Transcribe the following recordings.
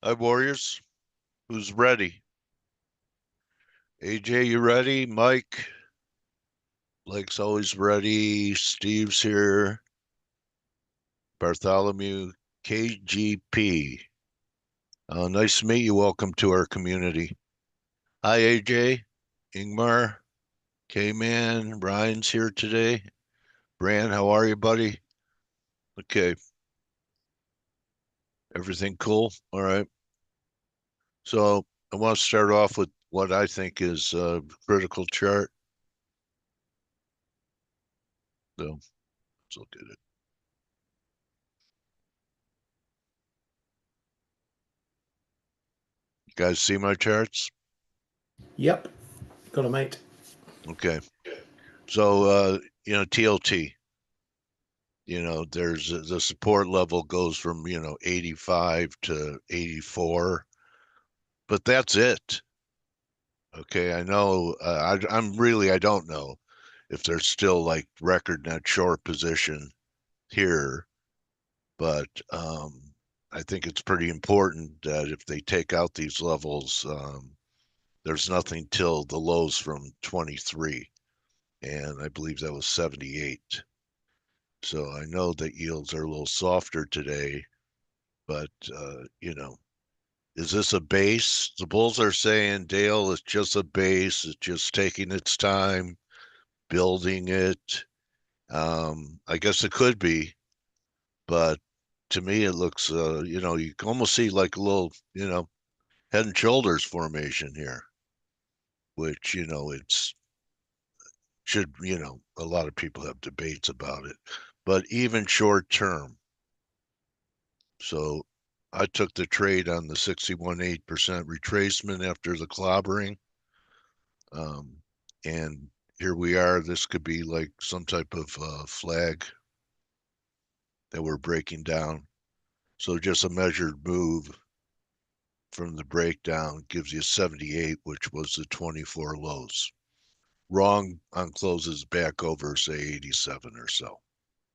Hi, Warriors. Who's ready? AJ, you ready? Mike? Blake's always ready. Steve's here. Bartholomew, KGP. Nice to meet you. Welcome to our community. Hi, AJ, Ingmar, K-Man, Ryan's here today. Bran, how are you, buddy? Okay. Everything cool? All right. So I want to start off with what I think is a critical chart. So let's look at it. You guys see my charts? Yep, got a mate. Okay. So, TLT, there's the support level goes from, 85 to 84, but that's it. Okay. I know, I don't know if there's still like record net short position here, but I think it's pretty important that if they take out these levels, there's nothing till the lows from 23, and I believe that was 78. So I know that yields are a little softer today, but is this a base? The bulls are saying, Dale, it's just a base. It's just taking its time building it. I guess it could be, but to me, it looks, you can almost see like a little, head and shoulders formation here, which, it's should, a lot of people have debates about it, but even short term. So I took the trade on the 61.8% retracement after the clobbering. Um, and here we are. This could be like some type of flag that we're breaking down. So just a measured move from the breakdown gives you 78, which was the 24 lows. Wrong on closes back over, say, 87 or so.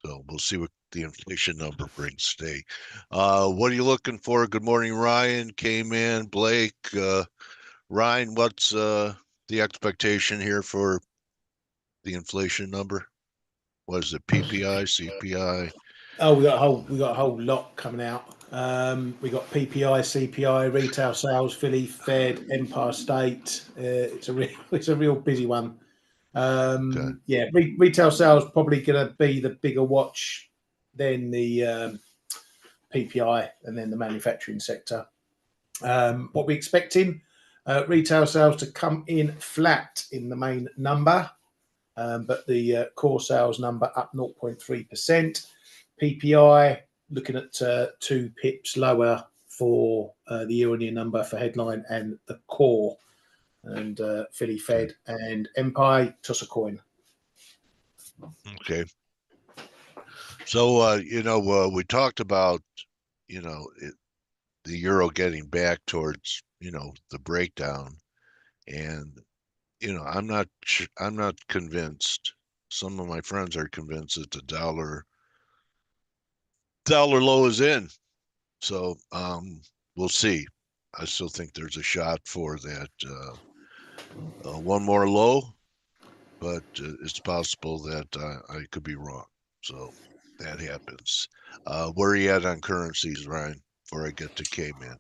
So we'll see what the inflation number brings today. What are you looking for? Good morning, Ryan, K-Man, Blake. Ryan, what's the expectation here for the inflation number? What is it? PPI, CPI? Oh, we got a whole lot coming out. We got PPI, CPI, retail sales, Philly, Fed, Empire State. It's a real busy one. Okay. Yeah, retail sales probably going to be the bigger watch than the PPI and then the manufacturing sector. What we're expecting, retail sales to come in flat in the main number, but the core sales number up 0.3%. PPI looking at 2 pips lower for the year-on-year number for headline and the core, and Philly Okay. Fed and Empire toss a coin. Okay. So, we talked about, the euro getting back towards, the breakdown, and I'm not convinced. Some of my friends are convinced that the dollar low is in. So we'll see. I still think there's a shot for that one more low, but it's possible that I could be wrong. So that happens. Where are you at on currencies, Ryan? Before I get to K man.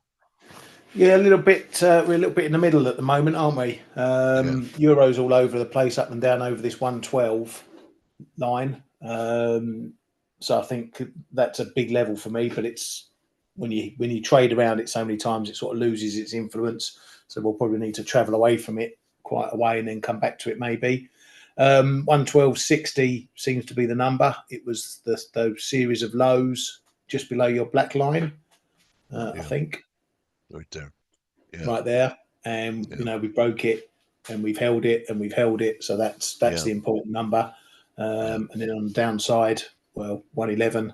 Yeah, a little bit. We're a little bit in the middle at the moment, aren't we? Yeah, Euros all over the place, up and down over this 112 line. So I think that's a big level for me. But it's when you trade around it so many times, it sort of loses its influence. So we'll probably need to travel away from it quite a way and then come back to it maybe. 112.60 seems to be the number. It was those series of lows just below your black line, I yeah, think, right there. Yeah, right there. And yeah, we broke it and we've held it and we've held it. So that's yeah, the important number. yeah, And then on the downside, well, 111,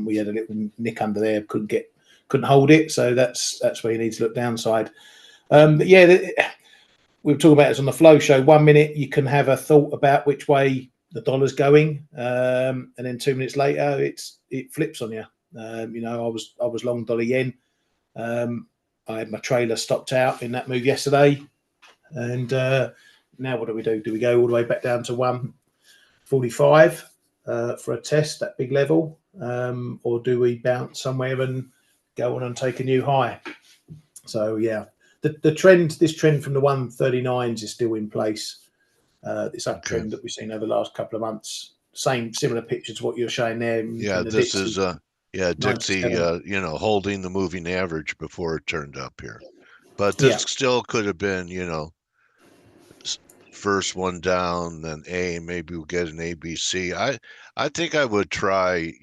we had a little nick under there, couldn't hold it. So that's where you need to look downside. But yeah, we were talking about this on the flow show. 1 minute you can have a thought about which way the dollar's going, and then 2 minutes later it flips on you. I was long dollar yen. I had my trailer stopped out in that move yesterday, and now what do? Do we go all the way back down to 145 for a test, that big level, or do we bounce somewhere and go on and take a new high? So yeah, this trend from the 139s is still in place. This uptrend that we've seen over the last couple of months, similar picture to what you're showing there. Yeah, in the this Dixie, is Dixie, 97. holding the moving average before it turned up here. But this Yeah, still could have been, first one down, then A, maybe we'll get an ABC. I think I would try,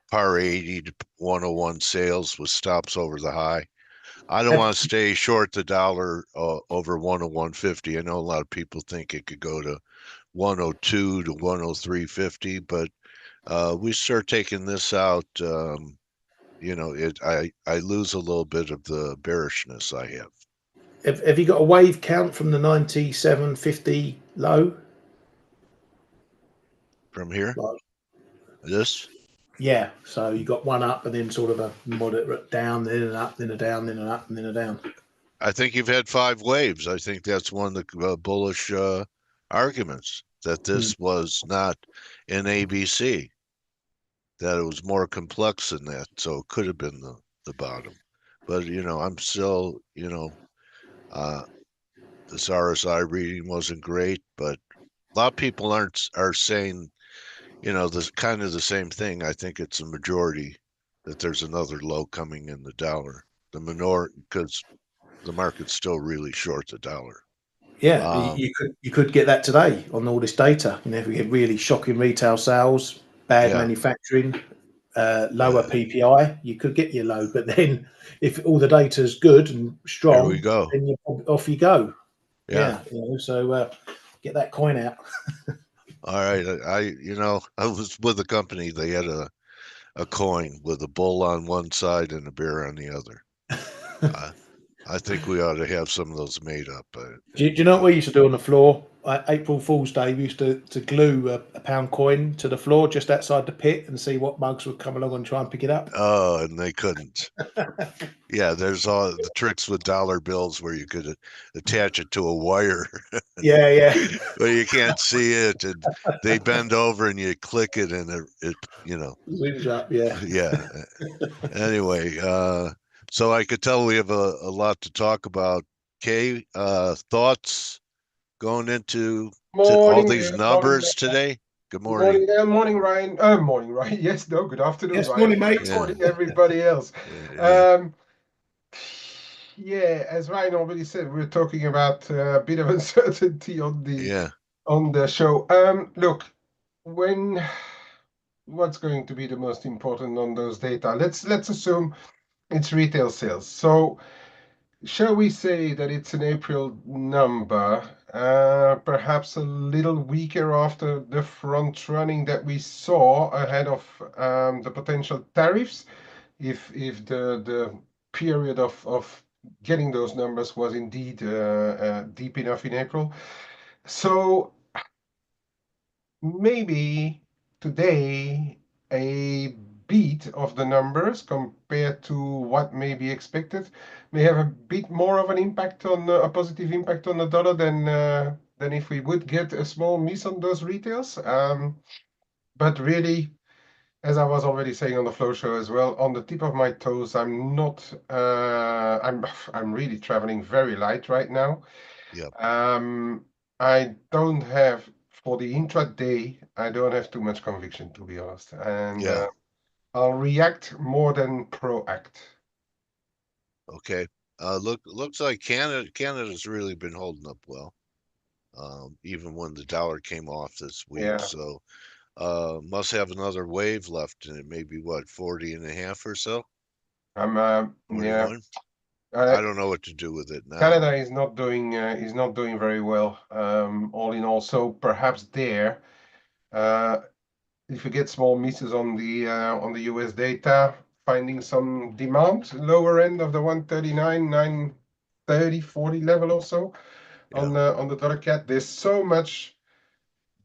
par 80 to 101 sales with stops over the high. I don't want to stay short the dollar over 101.50. I know a lot of people think it could go to 102 to 103.50, but we start taking this out, I lose a little bit of the bearishness I have. Have you got a wave count from the 97.50 low? From here, Like, this, yeah, so you got one up and then sort of a moderate down, then an up, then a down, then an up, and then a down. I think you've had 5 waves. I think that's one of the bullish arguments that this was not an ABC, that it was more complex than that. So it could have been the bottom. But, I'm still, this RSI reading wasn't great, but a lot of people are saying, this kind of the same thing. I think it's a majority that there's another low coming in the dollar. The minority, because the market's still really short the dollar. Yeah, you could get that today on all this data. If we get really shocking retail sales, bad Yeah, manufacturing, lower PPI, you could get your low. But then, if all the data is good and here we strong, go. then off you go. Yeah. So get that coin out. All right. I was with a company. They had a coin with a bull on one side and a bear on the other. I think we ought to have some of those made up. Do you know what we used to do on the floor? April Fool's Day, we used to glue a pound coin to the floor just outside the pit and see what mugs would come along and try and pick it up. Oh, and they couldn't. Yeah, there's all the tricks with dollar bills where you could attach it to a wire. Yeah. Well, you can't see it, and they bend over and you click it, and it Zooms up, yeah. yeah. Anyway, so I could tell we have a lot to talk about. Kay, thoughts going into all Morning, these Dale. Morning, numbers today? Good morning. morning, Dale. Morning, Ryan. Morning, Ryan. Yes, no, good afternoon, Yes, Ryan. morning, mate. Yeah. Morning, everybody else. Yeah. Yeah, as Ryan already said, we're talking about a bit of uncertainty on Yeah. the show. Look, what's going to be the most important on those data? Let's assume it's retail sales. So shall we say that it's an April number, perhaps a little weaker after the front running that we saw ahead of the potential tariffs, if the period of getting those numbers was indeed deep enough in April. So maybe today a beat of the numbers compared to what may be expected may have a bit more of an impact on a positive impact on the dollar than if we would get a small miss on those retails. But really, as I was already saying on the flow show as well, on the tip of my toes, I'm not. I'm really traveling very light right now. Yep. I don't have for the intraday. I don't have too much conviction, to be honest, and Yeah. I'll react more than proact. Okay. Looks like Canada's really been holding up well, even when the dollar came off this week. Yeah, So must have another wave left in it, maybe what, 40 and a half or so? I'm. Yeah, 41? uh, I don't know what to do with it now. Canada is not doing very well. All in all, so perhaps there. Uh, if you get small misses on the US data, finding some demand lower end of the 139, 930, 40 level or so Yeah. on the dollar cat. There's so much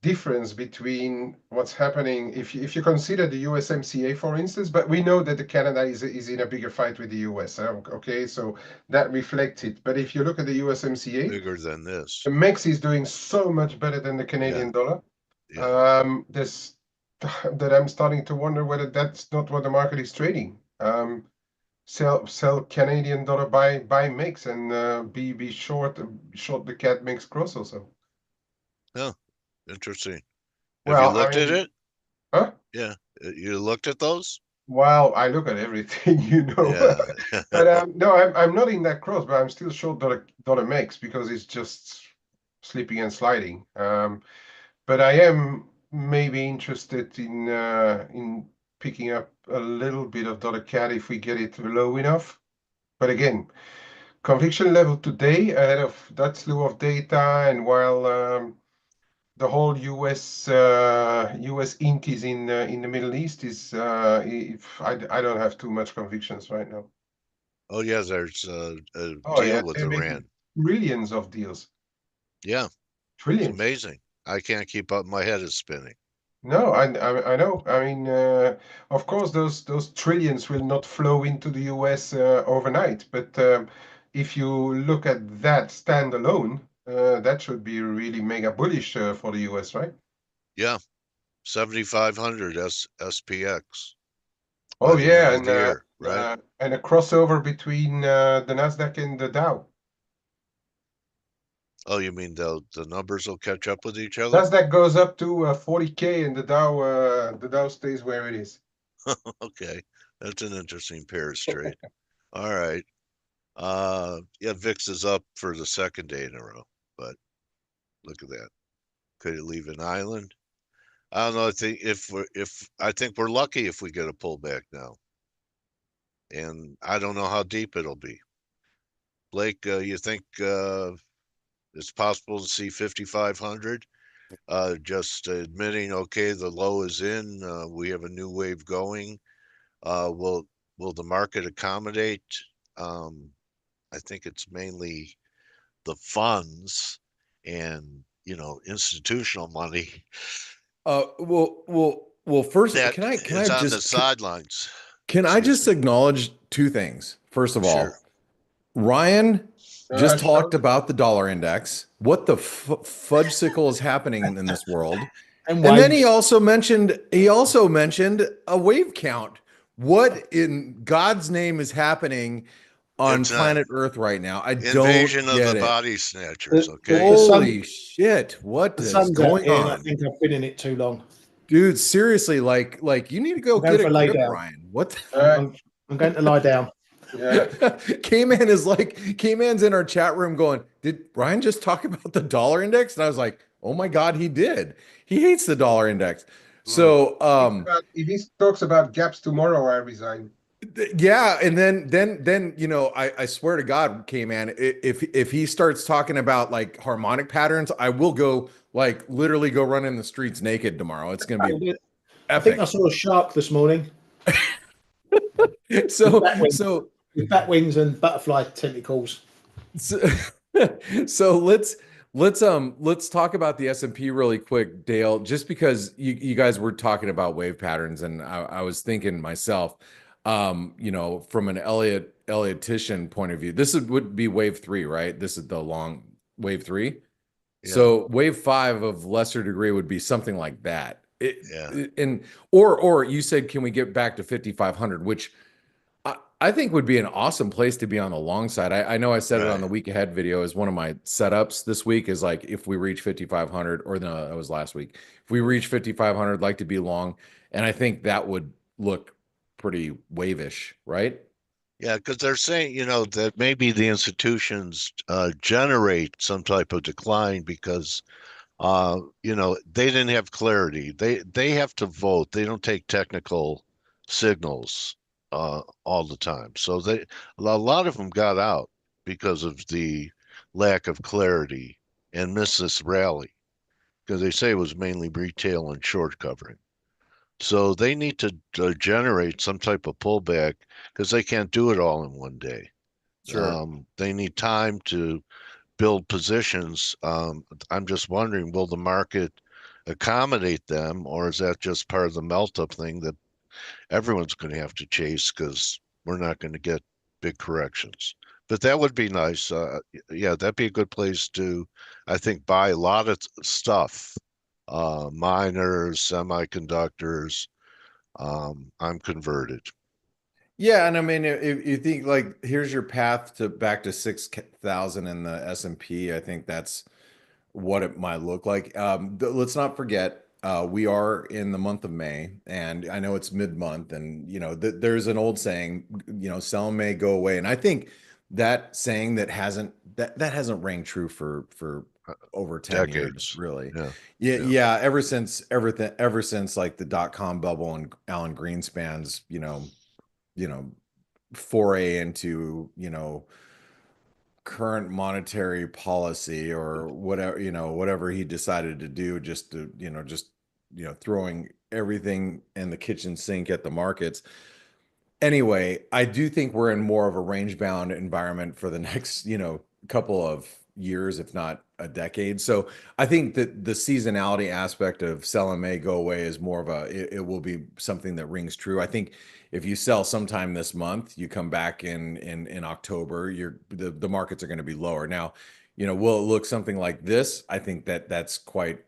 difference between what's happening if you consider the USMCA, for instance, but we know that the Canada is in a bigger fight with the US. Okay, so that reflects it. But if you look at the USMCA, Bigger than this. the MEX is doing so much better than the Canadian dollar. This that I'm starting to wonder whether that's not what the market is trading. Sell Canadian dollar, buy MEX, and be short the cat MEX cross also. Oh, interesting. Have you Well, I looked at mean, it? huh? Yeah, you looked at those? Well, I look at everything, you know. Yeah. But no, I'm not in that cross, but I'm still short dollar MEX because it's just slipping and sliding. But I am maybe interested in picking up a little bit of dollar CAD if we get it low enough. But again, conviction level today ahead of that slew of data, and while the whole US ink is in the Middle East, is if I don't have too much convictions right now. Oh yeah, there's a Oh yeah, deal with they're making Iran. trillions of deals. Yeah, it's Trillions. amazing. I can't keep up. My head is spinning. No, I know. I mean, of course, those trillions will not flow into the US overnight. But if you look at that standalone, that should be really mega bullish for the US, right? Yeah, 7,500 SPX by Oh the end yeah, of the year, right? and a crossover between the Nasdaq and the Dow. Oh, you mean the numbers will catch up with each other? Nasdaq goes up to 40K, and the Dow stays where it is. Okay, that's an interesting pair straight. All right. Yeah, VIX is up for the second day in a row, but look at that. Could it leave an island? I don't know. I think we're lucky if we get a pullback now, and I don't know how deep it'll be. Blake, you think it's possible to see 5,500? Just admitting, okay, the low is in. We have a new wave going. Will the market accommodate? Um, I think it's mainly the funds and institutional money Well. First, that is on the sidelines. can I Excuse just me. acknowledge two things? First of Sure. all, Ryan just Sure. talked about the dollar index. What the fudge sickle is happening in this world? And And then waves. he also mentioned a wave count. What in God's name is happening on It's an planet Earth right now? I don't invasion of get the it. body snatchers. Okay. Holy shit! What The is sun's out going here, and I on? think I've been in it too long. Dude, seriously, like you need to go I'm going get a for a lay grip, down. Ryan. What the I'm going to lie down. Yeah. K-Man's in our chat room going, did Ryan just talk about the dollar index? And I was like, oh my God, he did. He hates the dollar index. So If he talks about gaps tomorrow, I resign. yeah, and then I swear to God, K-Man, if he starts talking about like harmonic patterns, I will go like literally go run in the streets naked tomorrow. It's gonna be I think I epic. saw a shark this morning So bat wings. so with bat wings and butterfly tentacles. So, so let's talk about the S&P really quick, Dale, just because you guys were talking about wave patterns and I was thinking myself, from an Elliottian point of view, would be wave 3, right? This is the long wave 3. Yeah. So wave 5 of lesser degree would be something like that. Yeah. Or you said, can we get back to 5,500, which I think would be an awesome place to be on the long side. I know I said it on the week ahead video as one of my setups this week is like, if we reach 5,500 or no, that was last week. If we reach 5,500, I'd like to be long. And I think that would look pretty wave-ish, right? Yeah, because they're saying, that maybe the institutions generate some type of decline because they didn't have clarity. They have to vote. They don't take technical signals all the time. So a lot of them got out because of the lack of clarity and missed this rally because they say it was mainly retail and short covering. So they need to generate some type of pullback because they can't do it all in one day. Sure. They need time to build positions. I'm just wondering, will the market accommodate them, or is that just part of the melt up thing that everyone's going to have to chase because we're not going to get big corrections? But that would be nice. Yeah, that'd be a good place to, I think, buy a lot of stuff, miners, semiconductors. I'm converted. Yeah, and I mean, if you think like here's your path to back to 6,000 in the S&P, I think that's what it might look like. Let's not forget, we are in the month of May, and I know it's mid-month, and you know, there's an old saying, you know, sell in May, go away, and I think that saying that hasn't rang true for over 10 years, Decades. really. Yeah. Yeah, Yeah. yeah. Ever since like the dot-com bubble and Alan Greenspan's, you know, foray into, you know, current monetary policy or whatever, you know, whatever he decided to do, just to, you know, throwing everything in the kitchen sink at the markets. Anyway, I do think we're in more of a range bound environment for the next, you know, couple of years, if not a decade. So I think that the seasonality aspect of sell and may go away is more of it will be something that rings true. I think if you sell sometime this month, you come back in October, the markets are going to be lower. Now, you know, will it look something like this? I think that's quite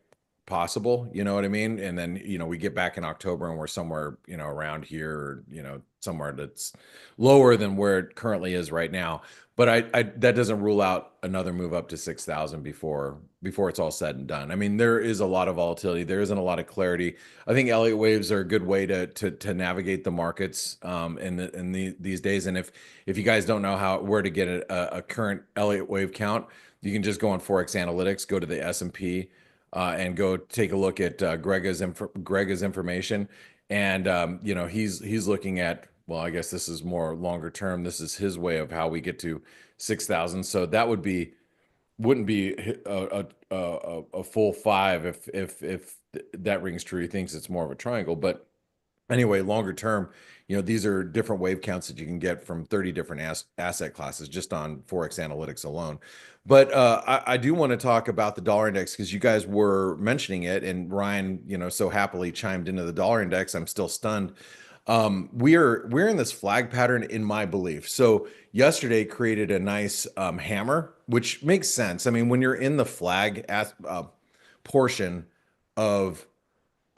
possible, you know what I mean? And then, you know, we get back in October and we're somewhere, you know, around here, or, you know, somewhere that's lower than where it currently is right now. But I that doesn't rule out another move up to 6,000 before it's all said and done. I mean, there is a lot of volatility. There isn't a lot of clarity. I think Elliott waves are a good way to navigate the markets these days. And if you guys don't know where to get a current Elliott wave count, you can just go on ForexAnalytix, go to the S&P, and go take a look at Greg's information. And you know, he's looking at, well, I guess this is more longer term. This is his way of how we get to 6,000. So that wouldn't be a full five if that rings true. He thinks it's more of a triangle, but anyway, longer term, you know, these are different wave counts that you can get from 30 different asset classes just on ForexAnalytix alone. But I do want to talk about the dollar index because you guys were mentioning it, and Ryan, you know, so happily chimed into the dollar index. I'm still stunned. We're in this flag pattern in my belief. So yesterday created a nice hammer, which makes sense. I mean, when you're in the flag portion of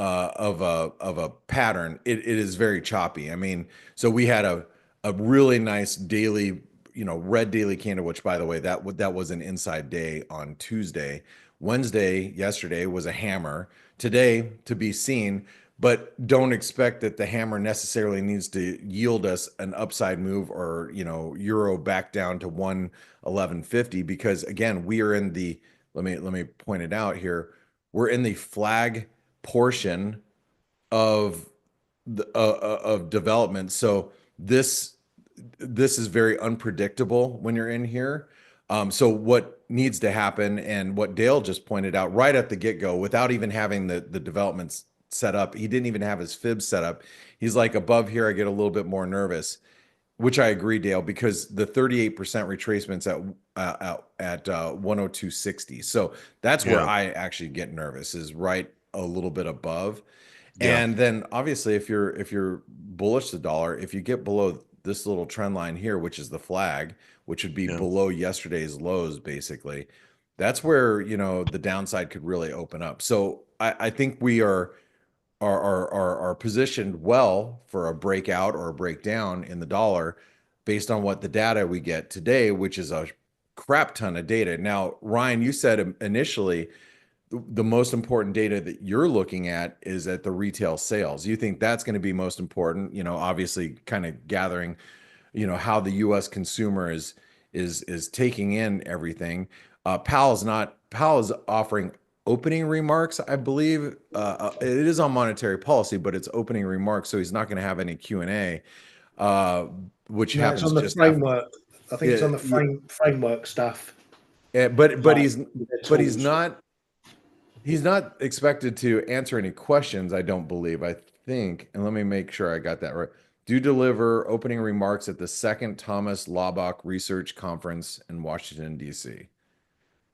a pattern, it is very choppy. I mean, so we had a really nice daily, you know, red daily candle, which by the way, that was an inside day on Tuesday. Wednesday, yesterday was a hammer. Today to be seen, but don't expect that the hammer necessarily needs to yield us an upside move or, you know, euro back down to 111.50, because again, we are in the, let me point it out here. We're in the flag portion of of development. So this is very unpredictable when you're in here. So what needs to happen, and what Dale just pointed out right at the get-go, without even having the developments set up, he didn't even have his fib set up. He's like, above here, I get a little bit more nervous, which I agree, Dale, because the 38% retracements at 102.60. So that's where Yeah. I actually get nervous, is right a little bit above. Yeah. And then obviously if you're bullish the dollar, if you get below this little trend line here, which is the flag, which would be Yeah. below yesterday's lows, basically, that's where, you know, the downside could really open up. So I think we are positioned well for a breakout or a breakdown in the dollar based on what the data we get today, which is a crap ton of data. Now, Ryan, you said initially the most important data that you're looking at is at the retail sales. You think that's going to be most important, you know, obviously kind of gathering, you know, how the US consumer is taking in everything. Powell is offering opening remarks, I believe. It is on monetary policy, but it's opening remarks, so he's not going to have any Q&A, which No, it's happens on the just after. framework. I think it's on the framework stuff. But Like, he's their but he's tools. not expected to answer any questions, I don't believe. I think, and let me make sure I got that right. Do deliver opening remarks at the second Thomas Laubach Research Conference in Washington, D.C.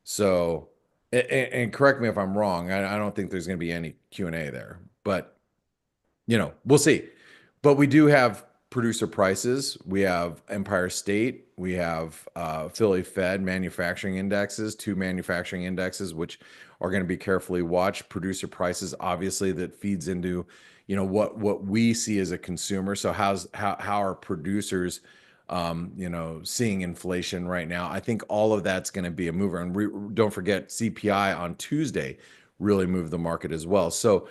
So And correct me if I'm wrong. I don't think there's going to be any Q&A there, but we'll see. But we do have producer prices. We have Empire State. We have Philly Fed manufacturing indexes, 2 manufacturing indexes, which are going to be carefully watched. Producer prices, obviously, that feeds into, what we see as a consumer. So how are producers, seeing inflation right now? I think all of that's going to be a mover. And don't forget, CPI on Tuesday really moved the market as well. So,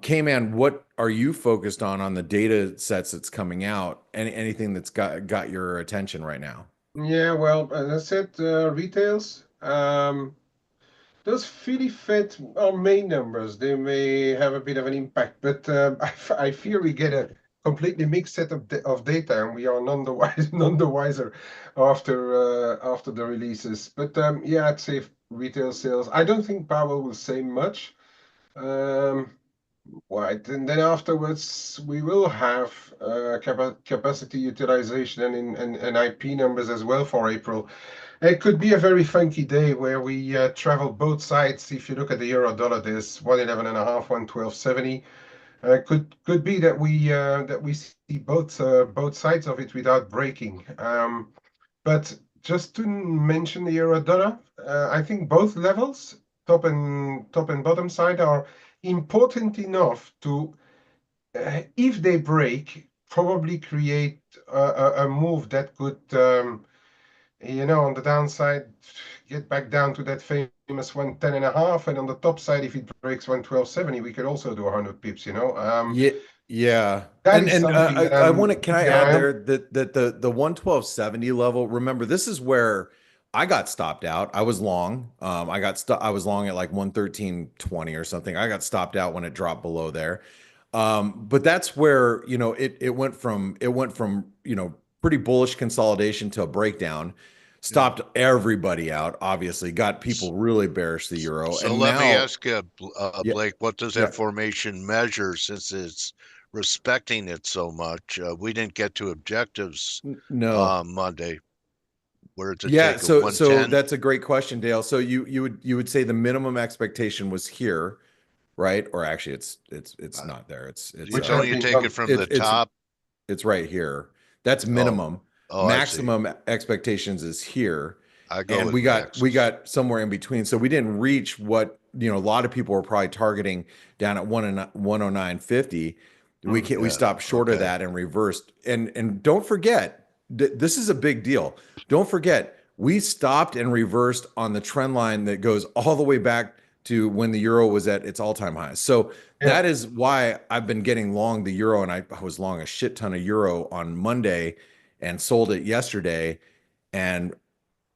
K-Man, what are you focused on the data sets that's coming out? Anything that's got your attention right now? Yeah, well, as I said, retails. Those Philly Fed are main numbers. They may have a bit of an impact, but I fear we get a completely mixed set of data, and we are none the wiser after the releases. But yeah, I'd say retail sales. I don't think Powell will say much. Right, and then afterwards we will have capacity utilization and IP numbers as well for April. It could be a very funky day where we travel both sides. If you look at the euro dollar, there's 111.5, 112.70. Could be that we see both sides of it without breaking. But just to mention the euro dollar, I think both levels, top and bottom side, are important enough to, if they break, probably create a move that could, on the downside, get back down to that famous 110.5, and on the top side, if it breaks 112.70, we could also do 100 pips. Yeah. That is something that I want to. Can I add yeah. there that the 112.70 level? Remember, this is where I got stopped out. I was long. I was long at like 113.20 or something. I got stopped out when it dropped below there. But that's where it went from pretty bullish consolidation to a breakdown. Stopped everybody out. Obviously, got people really bearish the euro. So and let me now, ask you, yeah, Blake, what does yeah. that formation measure since it's respecting it so much? We didn't get to objectives No. Monday. Where did it Yeah, take a so 110? that's a great question, Dale. So you would say the minimum expectation was here, right? Or actually, it's not there. It's Which don't has you been take it done. from the top? it's right here. That's minimum. Oh, I see. Maximum expectations is here, I go and with we max. got somewhere in between. So we didn't reach what a lot of people were probably targeting down at 109.50. We stopped short of that and reversed. And don't forget, this is a big deal. Don't forget, we stopped and reversed on the trend line that goes all the way back to when the euro was at its all-time highs. So Yeah. that is why I've been getting long the euro, and I was long a shit ton of euro on Monday and sold it yesterday. And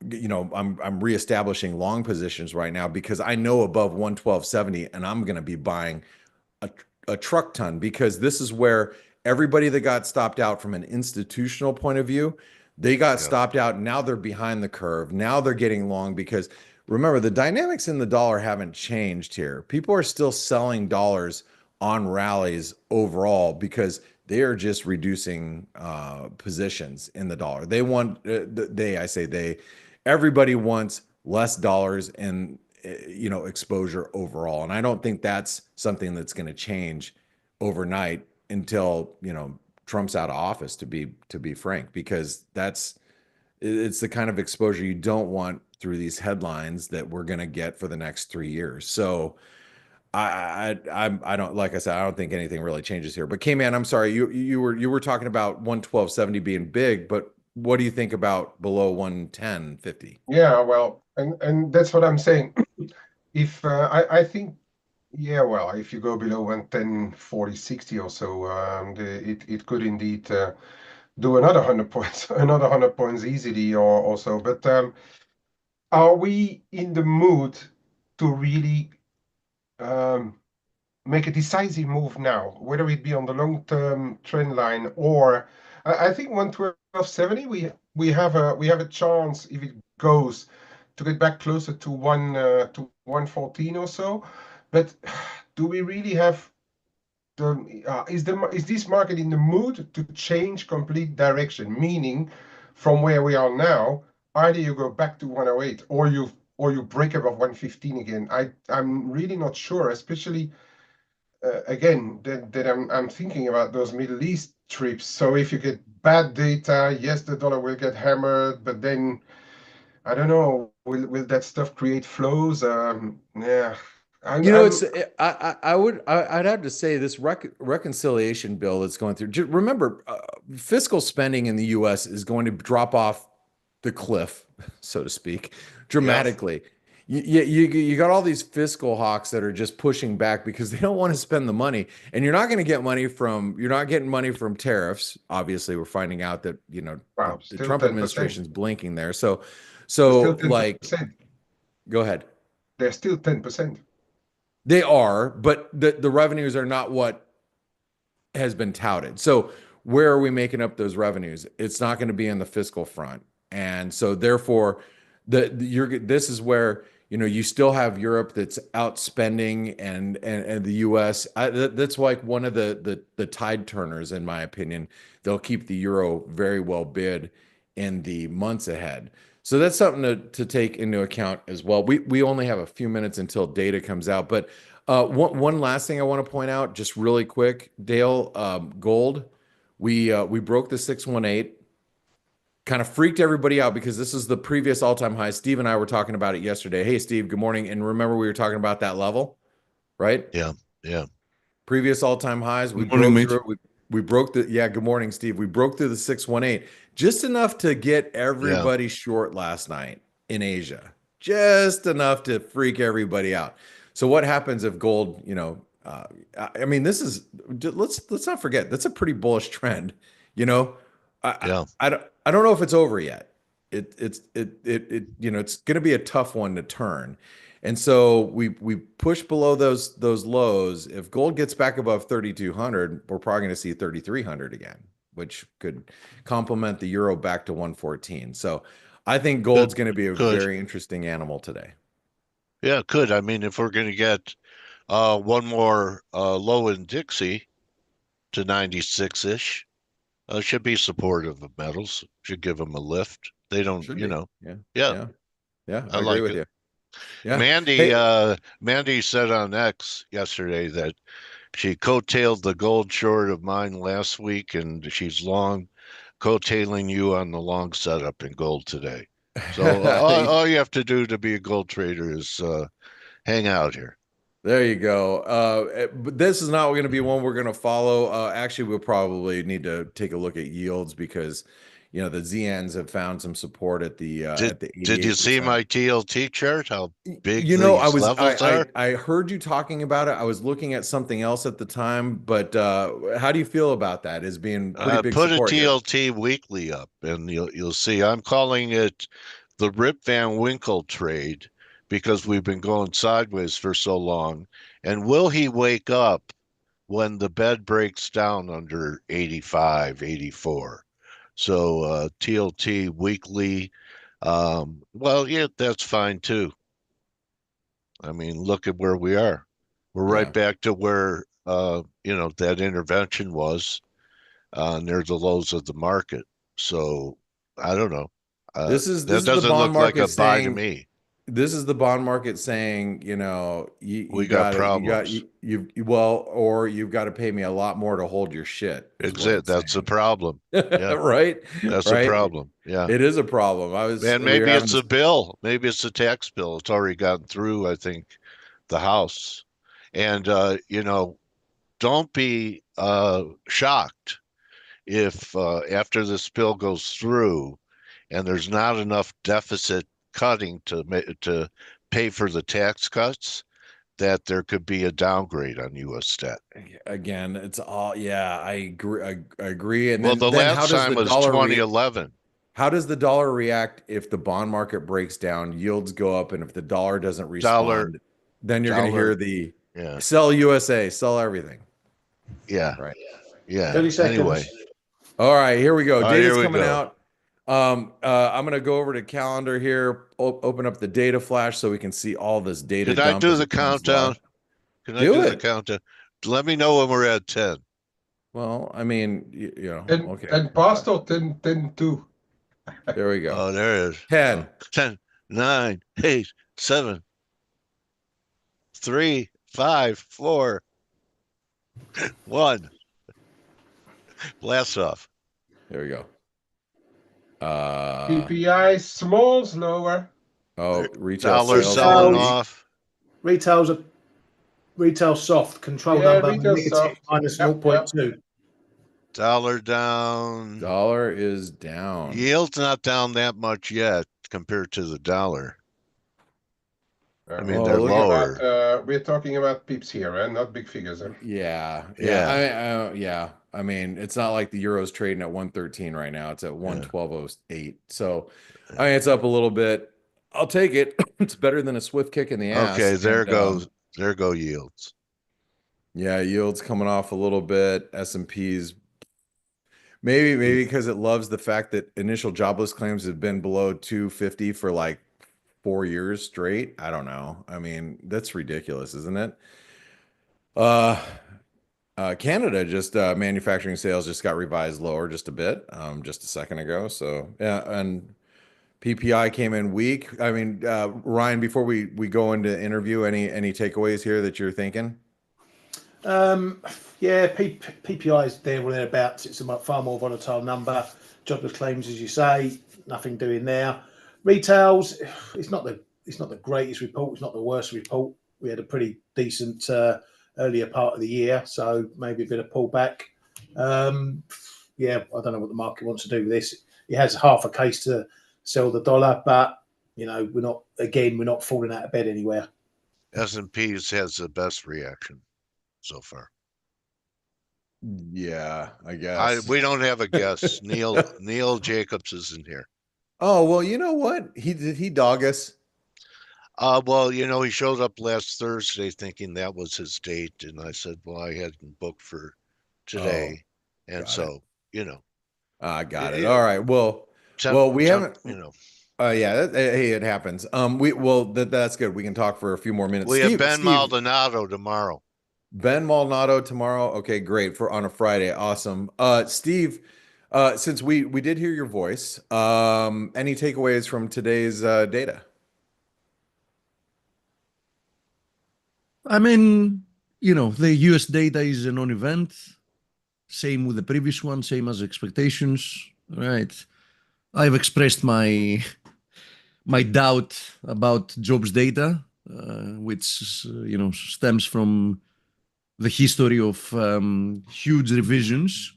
I'm reestablishing long positions right now because I know above 112.70, and I'm going to be buying a truck ton, because this is where everybody that got stopped out from an institutional point of view, they got stopped out. And now they're behind the curve. Now they're getting long because remember, the dynamics in the dollar haven't changed here. People are still selling dollars on rallies overall because they are just reducing positions in the dollar. They want everybody wants less dollars and exposure overall. And I don't think that's something that's going to change overnight until Trump's out of office, to be frank, because it's the kind of exposure you don't want through these headlines that we're going to get for the next 3 years. So I don't, like I said, I don't think anything really changes here. But K-Man, I'm sorry, you were talking about 112.70 being big, but what do you think about below 110.50? Yeah, well, and that's what I'm saying. If I think, yeah, well, if you go below 110.40, 60 or so, it could indeed do another 100 points, another 100 points easily or so. But are we in the mood to really make a decisive move now, whether it be on the long-term trend line or I think 112.70, we have a chance if it goes to get back closer to 114 or so. But do we really have is this market in the mood to change complete direction? Meaning, from where we are now, either you go back to 108 or or you break above 115 again. I'm really not sure, especially again that I'm thinking about those Middle East trips. So if you get bad data, yes, the dollar will get hammered, but then I don't know, will that stuff create flows? Yeah. You know, I'd have to say this reconciliation bill that's going through. Remember, fiscal spending in the U.S. is going to drop off the cliff, so to speak, dramatically. You got all these fiscal hawks that are just pushing back because they don't want to spend the money, and you're not getting money from tariffs. Obviously, we're finding out that wow, the still Trump 10%. administration's blinking there. So Still like, 10%. go ahead. They're still 10%. They are, but the revenues are not what has been touted. So where are we making up those revenues? It's not going to be in the fiscal front. And so therefore this is where, you still have Europe that's outspending and the US. That's like one of the tide turners, in my opinion. They'll keep the euro very well bid in the months ahead. So that's something to take into account as well. We only have a few minutes until data comes out, but one last thing I want to point out, just really quick, Dale, gold, we broke the 618, kind of freaked everybody out because this is the previous all-time high. Steve and I were talking about it yesterday. Hey, Steve, good morning. And remember, we were talking about that level, right? Yeah, yeah. Previous all-time highs. We Good morning, broke mate. through it. We broke good morning, Steve. We broke through the 618, just enough to get everybody short last night in Asia, just enough to freak everybody out. So what happens if gold, I mean, let's not forget, that's a pretty bullish trend, I don't know if it's over yet. It's going to be a tough one to turn. And so we push below those lows. If gold gets back above 3,200, we're probably going to see 3,300 again, which could complement the euro back to 114. So I think gold's going to be a very interesting animal today. Yeah, it could. I mean, if we're going to get one more low in Dixie to 96-ish, should be supportive of metals. Should give them a lift. They don't, Yeah. I agree with you. Yeah. Mandy said on X yesterday that she coattailed the gold short of mine last week, and she's long coattailing you on the long setup in gold today. So all you have to do to be a gold trader is hang out here. There you go. But this is not going to be one we're going to follow. Actually, we'll probably need to take a look at yields because, the ZNs have found some support at the 88%. Did you see my TLT chart? How big these levels are? I heard you talking about it. I was looking at something else at the time, but how do you feel about that as being pretty big put support a TLT weekly up, and you'll see. I'm calling it the Rip Van Winkle trade because we've been going sideways for so long. And will he wake up when the bed breaks down under 85, 84? So TLT weekly, well, yeah, that's fine too. I mean, look at where we are. We're right back to where that intervention was near the lows of the market. So I don't know. This is that the doesn't bond look like a market buy to saying, me. this is the bond market saying, We got problems. or you've got to pay me a lot more to hold your shit. That's a problem. Yeah. Right. That's a problem. Yeah. It is a problem. And maybe it's a bill. Maybe it's a tax bill. It's already gotten through, I think, the House. And don't be shocked if after this bill goes through and there's not enough deficit cutting to pay for the tax cuts, that there could be a downgrade on U.S. debt. Again, it's all, I agree. I agree. And well, then, the last how does time the was dollar 2011. How does the dollar react if the bond market breaks down, yields go up, and if the dollar doesn't respond, then you're going to hear the sell USA, sell everything. Yeah. Right. Yeah. 30 seconds. Anyway. All right, here we go. Data's coming go. out. I'm going to go over to calendar here, open up the data flash so we can see all this data. Can I do the countdown? Can I do the countdown? Let me know when we're at 10. Well, I mean, okay. And past or 10, 2. There we go. Oh, there it is. 10. 10, 9, 8, 7, 3, 5, 4, 1. Blast off. There we go. PPI smalls lower. Oh, retail Dollar sales selling weak. off. Retail soft, control Yeah, number retail negative soft. minus Yep, 0.2. Dollar down. Dollar is down. Yield's not down that much yet compared to the dollar. I mean, they're lower. We're talking about pips here, and not big figures. Yeah. Yeah. I mean, it's not like the euro's trading at 113 right now. It's at 112.08. So, I mean, it's up a little bit. I'll take it. It's better than a swift kick in the ass. Okay, there And, go yields. Yeah, yields coming off a little bit. S&P's maybe because it loves the fact that initial jobless claims have been below 250 for like 4 years straight. I don't know. I mean, that's ridiculous, isn't it? Canada just manufacturing sales just got revised lower just a bit, just a second ago. So yeah, and PPI came in weak. I mean, Ryan, before we go into interview, any takeaways here that you're thinking? Yeah, PPI is there or thereabouts. It's a far more volatile number. Jobless claims, as you say, nothing doing there. Retails, it's not the greatest report. It's not the worst report. We had a pretty decent earlier part of the year, so maybe a bit of pullback. Yeah, I don't know what the market wants to do with this. It has half a case to sell the dollar, but we're not falling out of bed anywhere. S&P's has the best reaction so far. Yeah, I guess. We don't have a guess. Neil Jacobs isn't here. Oh, well, you know what? Did he dog us? Well, he showed up last Thursday thinking that was his date, and I said, well, I hadn't booked for today, and so I got it. All right. Well, we haven't. Yeah. Hey, it happens. That's good. We can talk for a few more minutes. We have Ben Maldonado tomorrow. Ben Maldonado tomorrow. Okay, great on a Friday. Awesome. Steve, since we did hear your voice, any takeaways from today's data? I mean, the US data is a non-event. Same with the previous one, same as expectations, right? I've expressed my doubt about jobs data, which stems from the history of huge revisions.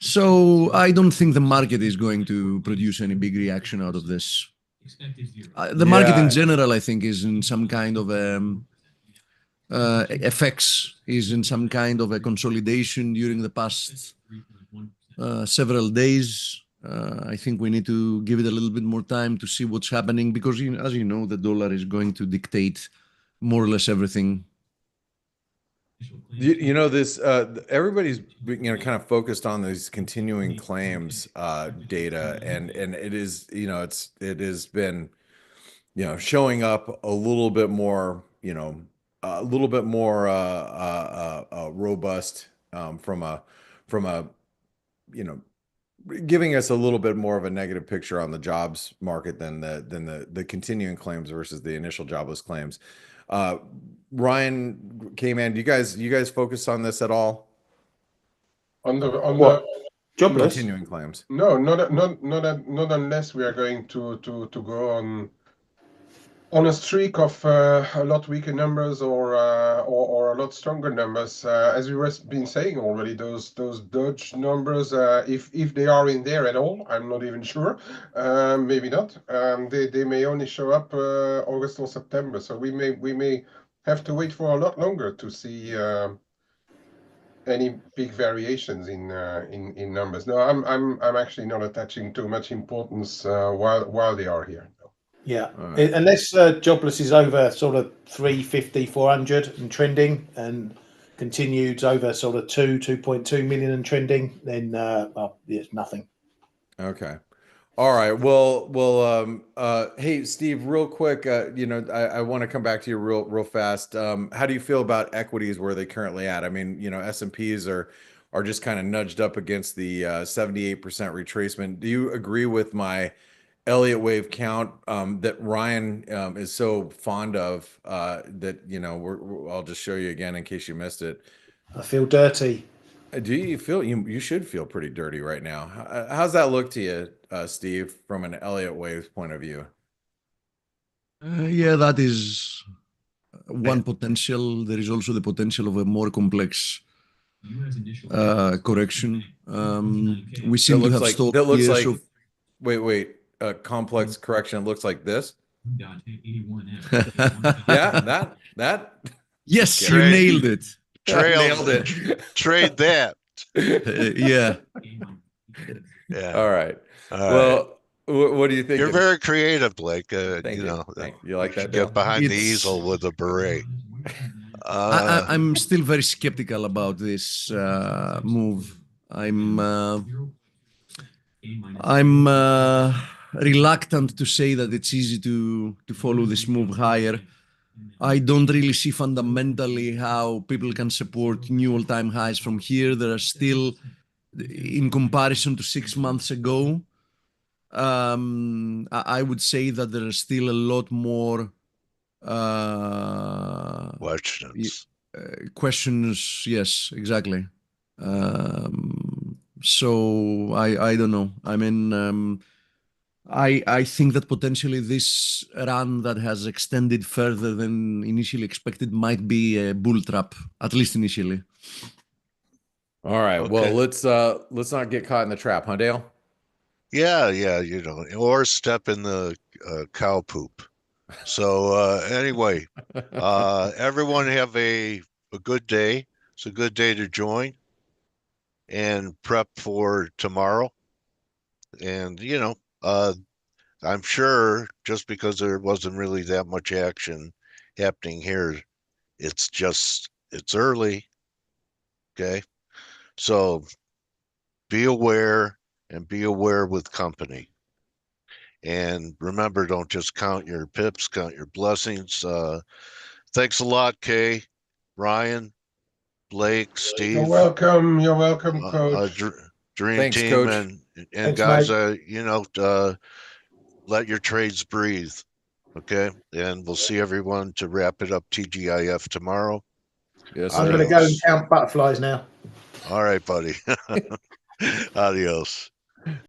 So I don't think the market is going to produce any big reaction out of this. The market in general, I think, is in some kind of F.A.C.E is in some kind of a consolidation during the past several days. I think we need to give it a little bit more time to see what's happening because, as you know, the dollar is going to dictate more or less everything. This everybody's kind of focused on these continuing claims data, and it is it has been showing up a little bit more robust from a giving us a little bit more of a negative picture on the jobs market than the continuing claims versus the initial jobless claims. Ryan, K-Man, do you guys focus on this at all? On the Jobless continuing claims? No, not unless we are going to go on a streak of a lot weaker numbers or a lot stronger numbers. As we were been saying already, those Dodge numbers, if they are in there at all, I'm not even sure. Maybe not. They may only show up August or September, so we may have to wait for a lot longer to see any big variations in numbers. No, I'm actually not attaching too much importance while they are here. Yeah, right. Unless jobless is over sort of 350, 400 and trending, and continued over sort of 2.2 million and trending, then it's nothing. Okay. All right. Well, hey, Steve, real quick, I want to come back to you real fast. How do you feel about equities where they currently at? I mean, S&Ps are just kind of nudged up against the 78% retracement. Do you agree with my Elliott wave count that Ryan is so fond of that, you know, I'll just show you again in case you missed it. I feel dirty. Do you feel you should feel pretty dirty right now? How's that look to you, Steve, from an Elliott wave point of view? Yeah, that is one potential. There is also the potential of a more complex correction. We seem to have stopped years of. Wait, complex correction. It looks like this. Yeah, that. Yes, you nailed it. Nailed it. Trade that. Yeah. Yeah. All right. Well, what do you think? You're very creative, Blake. Thank you know, you like that, get behind the easel with a beret. I'm still very skeptical about this move. I'm reluctant to say that it's easy to follow this move higher. I don't really see fundamentally how people can support new all-time highs from here. There are still, in comparison to 6 months ago, I would say that there are still a lot more questions. Yes, exactly. So I don't know. I mean, I think that potentially this run that has extended further than initially expected might be a bull trap, at least initially. All right. Okay. Well, let's not get caught in the trap, huh, Dale? Yeah, you know, or step in the cow poop. So anyway, everyone have a good day. It's a good day to join and prep for tomorrow. And you know, I'm sure just because there wasn't really that much action happening here, it's early. Okay. So be aware and be aware with company. And remember, don't just count your pips, count your blessings. Thanks a lot, Kay, Ryan, Blake, Steve. You're welcome. You're welcome, Coach. Dream Thanks, team, Coach. and Thanks, guys, you know, let your trades breathe. Okay, and we'll see everyone to wrap it up TGIF tomorrow. Yes, I'm going to go and count butterflies now. All right, buddy. Adios.